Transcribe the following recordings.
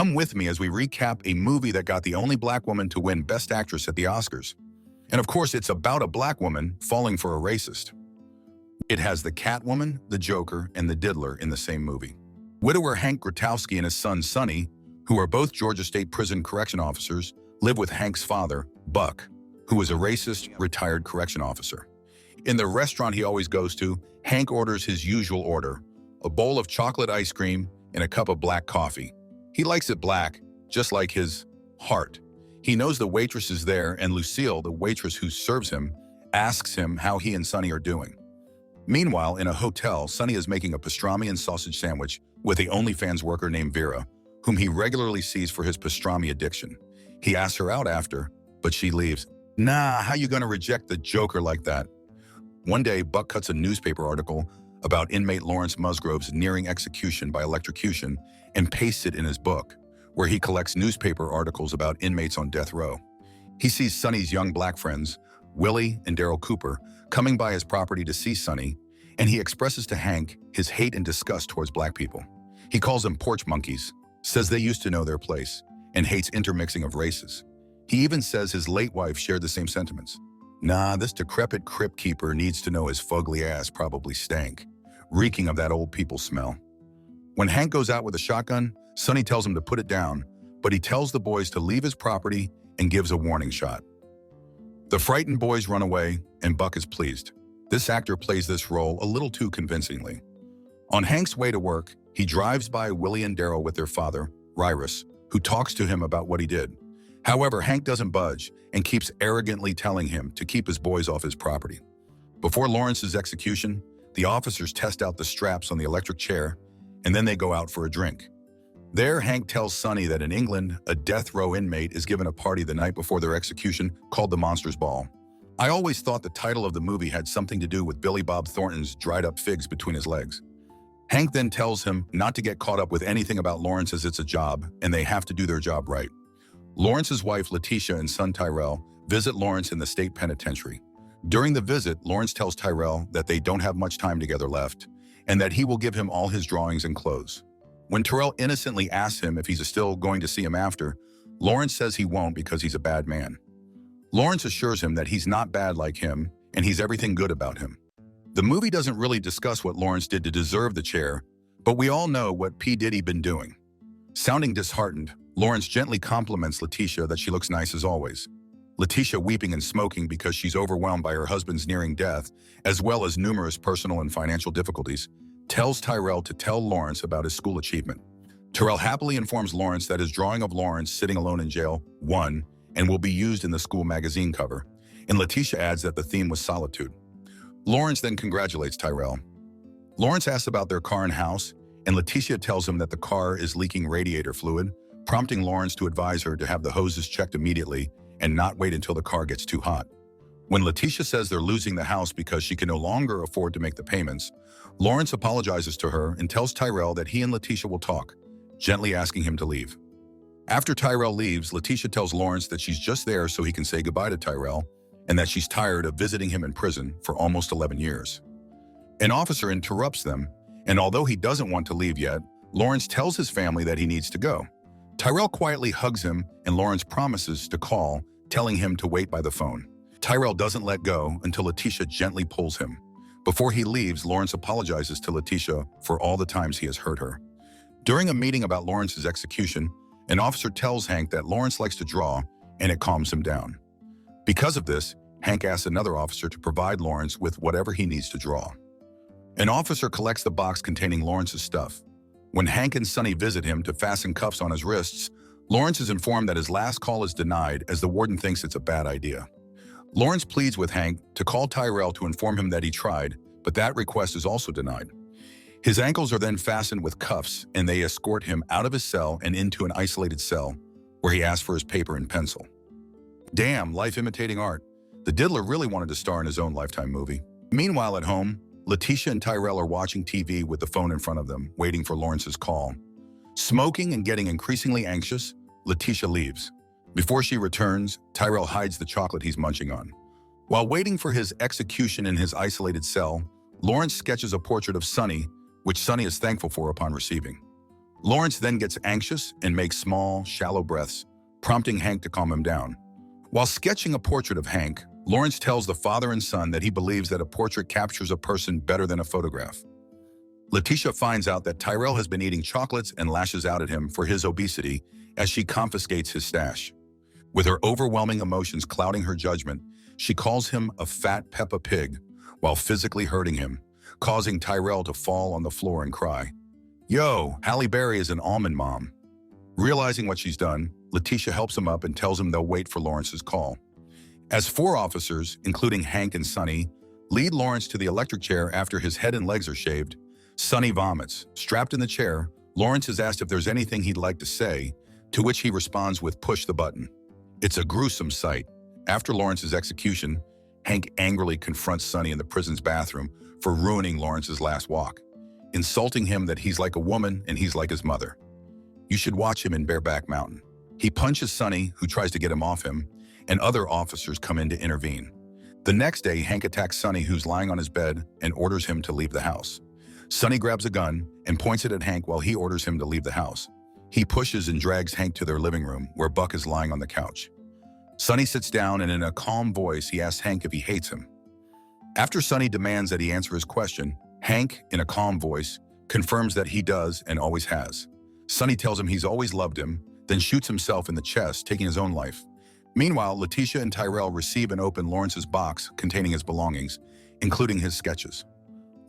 Come with me as we recap a movie that got the only black woman to win Best Actress at the Oscars. And of course, it's about a black woman falling for a racist. It has the Catwoman, the Joker, and the Diddler in the same movie. Widower Hank Gratowski and his son Sonny, who are both Georgia State Prison correction officers, live with Hank's father, Buck, who is a racist, retired correction officer. In the restaurant he always goes to, Hank orders his usual order, a bowl of chocolate ice cream and a cup of black coffee. He likes it black, just like his heart. He knows the waitress is there, and Lucille, the waitress who serves him, asks him how he and Sonny are doing. Meanwhile, in a hotel, Sonny is making a pastrami and sausage sandwich with a OnlyFans worker named Vera, whom he regularly sees for his pastrami addiction. He asks her out after, but she leaves. Nah, how you gonna reject the Joker like that? One day, Buck cuts a newspaper article about inmate Lawrence Musgrove's nearing execution by electrocution and pastes it in his book, where he collects newspaper articles about inmates on death row. He sees Sonny's young black friends, Willie and Daryl Cooper, coming by his property to see Sonny, and he expresses to Hank his hate and disgust towards black people. He calls them porch monkeys, says they used to know their place, and hates intermixing of races. He even says his late wife shared the same sentiments. Nah, this decrepit crypt keeper needs to know his fugly ass probably stank, reeking of that old people smell. When Hank goes out with a shotgun, Sonny tells him to put it down, but he tells the boys to leave his property and gives a warning shot. The frightened boys run away, and Buck is pleased. This actor plays this role a little too convincingly. On Hank's way to work, he drives by Willie and Daryl with their father, Ryrus, who talks to him about what he did. However, Hank doesn't budge and keeps arrogantly telling him to keep his boys off his property. Before Lawrence's execution, the officers test out the straps on the electric chair, and then they go out for a drink. There, Hank tells Sonny that in England, a death row inmate is given a party the night before their execution called the Monsters Ball. I always thought the title of the movie had something to do with Billie Bob Thornton's dried up figs between his legs. Hank then tells him not to get caught up with anything about Lawrence as it's a job, and they have to do their job right. Lawrence's wife, Letitia, and son, Tyrell, visit Lawrence in the state penitentiary. During the visit, Lawrence tells Tyrell that they don't have much time together left, and that he will give him all his drawings and clothes. When Tyrell innocently asks him if he's still going to see him after, Lawrence says he won't because he's a bad man. Lawrence assures him that he's not bad like him, and he's everything good about him. The movie doesn't really discuss what Lawrence did to deserve the chair, but we all know what P. Diddy been doing. Sounding disheartened, Lawrence gently compliments Letitia that she looks nice as always. Letitia, weeping and smoking because she's overwhelmed by her husband's nearing death, as well as numerous personal and financial difficulties, tells Tyrell to tell Lawrence about his school achievement. Tyrell happily informs Lawrence that his drawing of Lawrence sitting alone in jail won and will be used in the school magazine cover, and Letitia adds that the theme was solitude. Lawrence then congratulates Tyrell. Lawrence asks about their car and house, and Letitia tells him that the car is leaking radiator fluid, prompting Lawrence to advise her to have the hoses checked immediately and not wait until the car gets too hot. When Letitia says they're losing the house because she can no longer afford to make the payments, Lawrence apologizes to her and tells Tyrell that he and Letitia will talk, gently asking him to leave. After Tyrell leaves, Letitia tells Lawrence that she's just there so he can say goodbye to Tyrell and that she's tired of visiting him in prison for almost 11 years. An officer interrupts them, and although he doesn't want to leave yet, Lawrence tells his family that he needs to go. Tyrell quietly hugs him, and Lawrence promises to call, telling him to wait by the phone. Tyrell doesn't let go until Letitia gently pulls him. Before he leaves, Lawrence apologizes to Letitia for all the times he has hurt her. During a meeting about Lawrence's execution, an officer tells Hank that Lawrence likes to draw, and it calms him down. Because of this, Hank asks another officer to provide Lawrence with whatever he needs to draw. An officer collects the box containing Lawrence's stuff. When Hank and Sonny visit him to fasten cuffs on his wrists, Lawrence is informed that his last call is denied as the warden thinks it's a bad idea. Lawrence pleads with Hank to call Tyrell to inform him that he tried, but that request is also denied. His ankles are then fastened with cuffs, and they escort him out of his cell and into an isolated cell, where he asks for his paper and pencil. Damn, life imitating art. The Diddler really wanted to star in his own Lifetime movie. Meanwhile at home, Letitia and Tyrell are watching TV with the phone in front of them, waiting for Lawrence's call. Smoking and getting increasingly anxious, Letitia leaves. Before she returns, Tyrell hides the chocolate he's munching on. While waiting for his execution in his isolated cell, Lawrence sketches a portrait of Sonny, which Sonny is thankful for upon receiving. Lawrence then gets anxious and makes small, shallow breaths, prompting Hank to calm him down. While sketching a portrait of Hank, Lawrence tells the father and son that he believes that a portrait captures a person better than a photograph. Letitia finds out that Tyrell has been eating chocolates and lashes out at him for his obesity as she confiscates his stash. With her overwhelming emotions clouding her judgment, she calls him a fat Peppa Pig while physically hurting him, causing Tyrell to fall on the floor and cry. Yo, Halle Berry is an almond mom. Realizing what she's done, Letitia helps him up and tells him they'll wait for Lawrence's call. As 4 officers, including Hank and Sonny, lead Lawrence to the electric chair after his head and legs are shaved, Sonny vomits. Strapped in the chair, Lawrence is asked if there's anything he'd like to say, to which he responds with push the button. It's a gruesome sight. After Lawrence's execution, Hank angrily confronts Sonny in the prison's bathroom for ruining Lawrence's last walk, insulting him that he's like a woman and he's like his mother. You should watch him in Bareback Mountain. He punches Sonny, who tries to get him off him, and other officers come in to intervene. The next day, Hank attacks Sonny, who's lying on his bed, and orders him to leave the house. Sonny grabs a gun and points it at Hank while he orders him to leave the house. He pushes and drags Hank to their living room, where Buck is lying on the couch. Sonny sits down and in a calm voice, he asks Hank if he hates him. After Sonny demands that he answer his question, Hank, in a calm voice, confirms that he does and always has. Sonny tells him he's always loved him, then shoots himself in the chest, taking his own life. Meanwhile, Letitia and Tyrell receive and open Lawrence's box containing his belongings, including his sketches.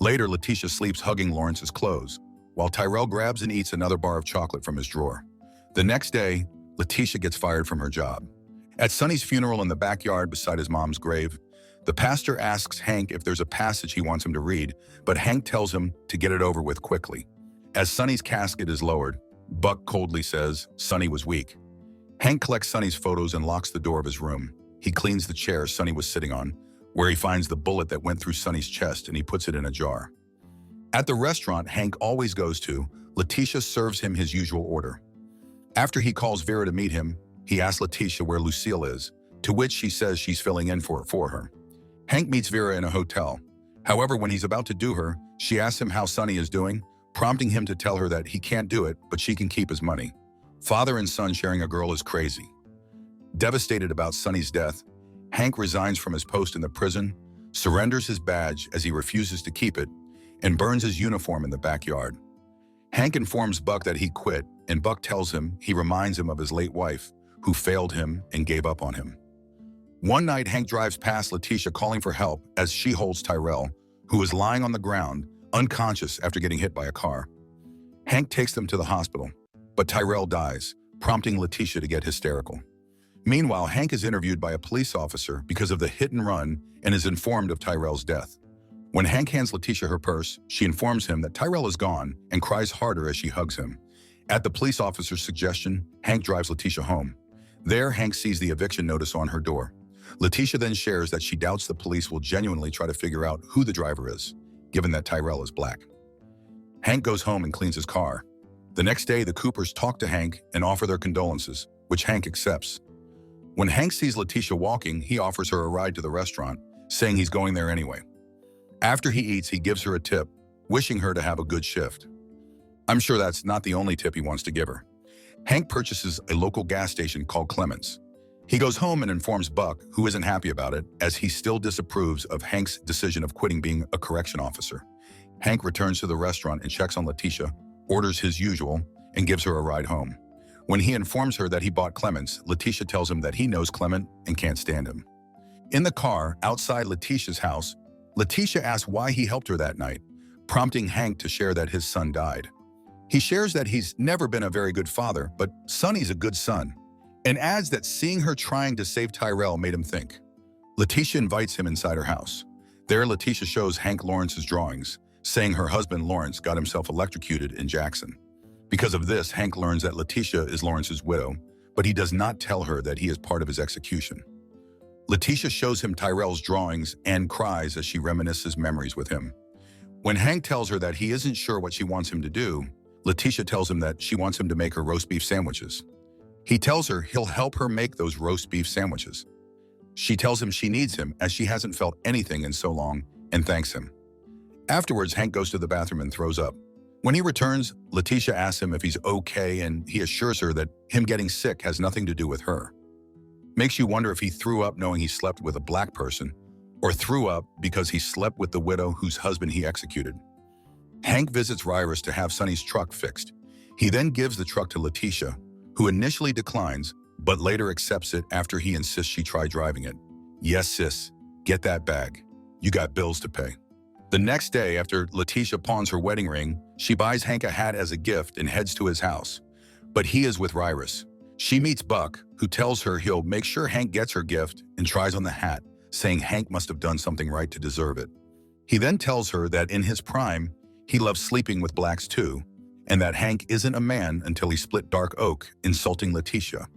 Later, Letitia sleeps hugging Lawrence's clothes, while Tyrell grabs and eats another bar of chocolate from his drawer. The next day, Letitia gets fired from her job. At Sonny's funeral in the backyard beside his mom's grave, the pastor asks Hank if there's a passage he wants him to read, but Hank tells him to get it over with quickly. As Sonny's casket is lowered, Buck coldly says Sonny was weak. Hank collects Sonny's photos and locks the door of his room. He cleans the chair Sonny was sitting on, where he finds the bullet that went through Sonny's chest, and he puts it in a jar. At the restaurant Hank always goes to, Letitia serves him his usual order. After he calls Vera to meet him, he asks Letitia where Lucille is, to which she says she's filling in for her. Hank meets Vera in a hotel. However, when he's about to do her, she asks him how Sonny is doing, prompting him to tell her that he can't do it, but she can keep his money. Father and son sharing a girl is crazy. Devastated about Sonny's death, Hank resigns from his post in the prison, surrenders his badge as he refuses to keep it, and burns his uniform in the backyard. Hank informs Buck that he quit, and Buck tells him he reminds him of his late wife, who failed him and gave up on him. One night, Hank drives past Letitia calling for help as she holds Tyrell, who is lying on the ground, unconscious after getting hit by a car. Hank takes them to the hospital, but Tyrell dies, prompting Letitia to get hysterical. Meanwhile, Hank is interviewed by a police officer because of the hit and run and is informed of Tyrell's death. When Hank hands Letitia her purse, she informs him that Tyrell is gone and cries harder as she hugs him. At the police officer's suggestion, Hank drives Letitia home. There, Hank sees the eviction notice on her door. Letitia then shares that she doubts the police will genuinely try to figure out who the driver is, given that Tyrell is black. Hank goes home and cleans his car. The next day, the Coopers talk to Hank and offer their condolences, which Hank accepts. When Hank sees Letitia walking, he offers her a ride to the restaurant, saying he's going there anyway. After he eats, he gives her a tip, wishing her to have a good shift. I'm sure that's not the only tip he wants to give her. Hank purchases a local gas station called Clements. He goes home and informs Buck, who isn't happy about it, as he still disapproves of Hank's decision of quitting being a correction officer. Hank returns to the restaurant and checks on Letitia, orders his usual, and gives her a ride home. When he informs her that he bought Clements, Letitia tells him that he knows Clement and can't stand him. In the car, outside Letitia's house, Letitia asks why he helped her that night, prompting Hank to share that his son died. He shares that he's never been a very good father, but Sonny's a good son, and adds that seeing her trying to save Tyrell made him think. Letitia invites him inside her house. There, Letitia shows Hank Lawrence's drawings, saying her husband Lawrence got himself electrocuted in Jackson. Because of this, Hank learns that Letitia is Lawrence's widow, but he does not tell her that he is part of his execution. Letitia shows him Tyrell's drawings and cries as she reminisces memories with him. When Hank tells her that he isn't sure what she wants him to do, Letitia tells him that she wants him to make her roast beef sandwiches. He tells her he'll help her make those roast beef sandwiches. She tells him she needs him as she hasn't felt anything in so long and thanks him. Afterwards, Hank goes to the bathroom and throws up. When he returns, Letitia asks him if he's okay, and he assures her that him getting sick has nothing to do with her. Makes you wonder if he threw up knowing he slept with a black person, or threw up because he slept with the widow whose husband he executed. Hank visits Ryris to have Sonny's truck fixed. He then gives the truck to Letitia, who initially declines, but later accepts it after he insists she try driving it. Yes, sis, get that bag. You got bills to pay. The next day, after Letitia pawns her wedding ring, she buys Hank a hat as a gift and heads to his house. But he is with Ryris. She meets Buck, who tells her he'll make sure Hank gets her gift and tries on the hat, saying Hank must have done something right to deserve it. He then tells her that in his prime, he loves sleeping with blacks too, and that Hank isn't a man until he split dark oak, insulting Letitia.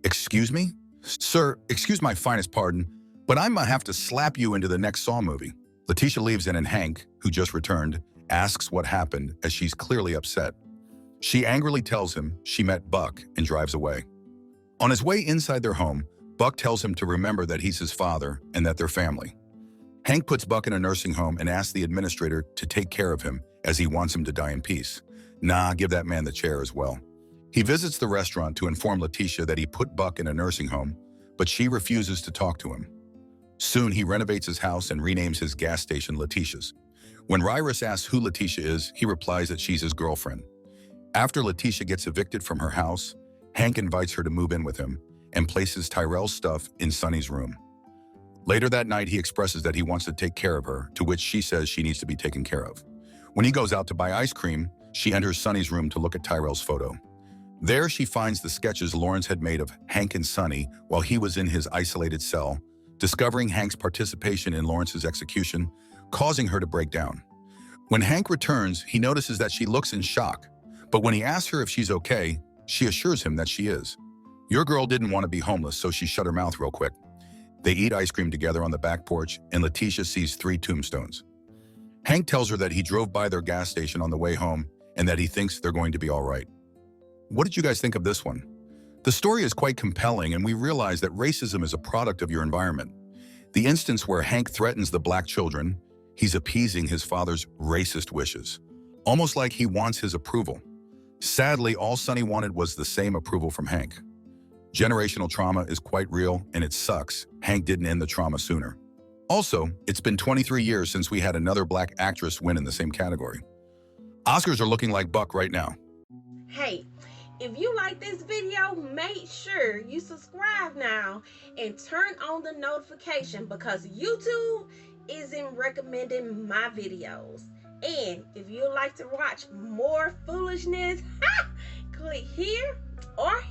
Excuse me? Sir, excuse my finest pardon, but I might have to slap you into the next Saw movie. Letitia leaves in and Hank, who just returned, asks what happened as she's clearly upset. She angrily tells him she met Buck and drives away. On his way inside their home, Buck tells him to remember that he's his father and that they're family. Hank puts Buck in a nursing home and asks the administrator to take care of him as he wants him to die in peace. Nah, give that man the chair as well. He visits the restaurant to inform Letitia that he put Buck in a nursing home, but she refuses to talk to him. Soon he renovates his house and renames his gas station Letitia's. When Ryris asks who Letitia is, he replies that she's his girlfriend. After Letitia gets evicted from her house, Hank invites her to move in with him and places Tyrell's stuff in Sonny's room. Later that night, he expresses that he wants to take care of her, to which she says she needs to be taken care of. When he goes out to buy ice cream, she enters Sonny's room to look at Tyrell's photo. There she finds the sketches Lawrence had made of Hank and Sonny while he was in his isolated cell, discovering Hank's participation in Lawrence's execution, causing her to break down. When Hank returns, he notices that she looks in shock, but when he asks her if she's okay, she assures him that she is. Your girl didn't want to be homeless, so she shut her mouth real quick. They eat ice cream together on the back porch, and Letitia sees 3 tombstones. Hank tells her that he drove by their gas station on the way home and that he thinks they're going to be all right. What did you guys think of this one? The story is quite compelling, and we realize that racism is a product of your environment. The instance where Hank threatens the black children, he's appeasing his father's racist wishes, almost like he wants his approval. Sadly, all Sonny wanted was the same approval from Hank. Generational trauma is quite real, and it sucks Hank didn't end the trauma sooner. Also, it's been 23 years since we had another black actress win in the same category. Oscars are looking like Buck right now. Hey, if you like this video, make sure you subscribe now and turn on the notification because YouTube isn't recommending my videos. And if you'd like to watch more foolishness, click here or